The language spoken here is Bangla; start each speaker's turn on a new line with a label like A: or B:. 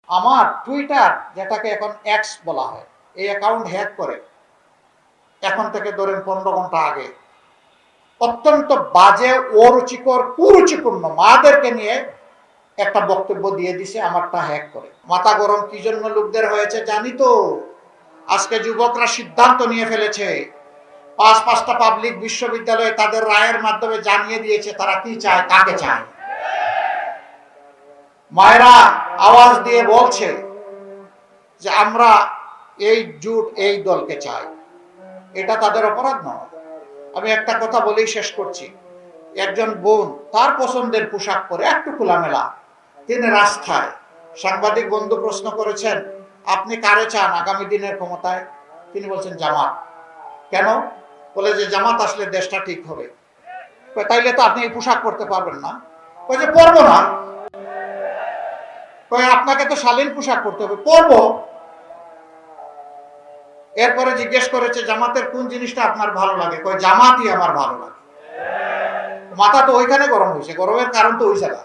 A: আমার টুইটার, যেটাকে এখন এক্স বলা হয়, এই অ্যাকাউন্ট হ্যাক করে এখন থেকে ধরেন 15 ঘন্টা আগে অত্যন্ত বাজে, অরুচিকর, কুরুচিপূর্ণ মাদেরকে নিয়ে একটা বক্তব্য দিয়ে দিছে, আমারটা হ্যাক করে। মাথা গরম কি জন্য লোকদের হয়েছে জানি তো। আজকে যুবকরা সিদ্ধান্ত নিয়ে ফেলেছে, পাঁচটা পাবলিক বিশ্ববিদ্যালয়ে তাদের রায়ের মাধ্যমে জানিয়ে দিয়েছে তারা কি চায়, কাকে চায়। মায়েরা আওয়াজ দিয়ে বলছে যে আমরা এই জোট, এই দলকে চাই। এটা তাদের অপরাধ নয়। আমি একটা কথা বলেই শেষ করছি। একজন বোন তার পছন্দের পোশাক পরে, একটু খোলামেলা, তিনি রাস্তায়, সাংবাদিক বন্ধু প্রশ্ন করেছেন আপনি কারে চান আগামী দিনের ক্ষমতায়? তিনি বলছেন জামাত। কেন? বলে যে জামাত আসলে দেশটা ঠিক হবে। তাইলে তো আপনি এই পোশাক পরতে পারবেন না। ওই যে পরবো না, আপনাকে তো শালীন পোশাক পরতে হবে। পরবো। এরপরে জিজ্ঞেস করেছে জামাতের কোন জিনিসটা আপনার ভালো লাগে? জামাতই আমার ভালো লাগে। মাথা তো ওইখানে গরম হয়েছে, গরমের কারণ তো ওই জায়গা।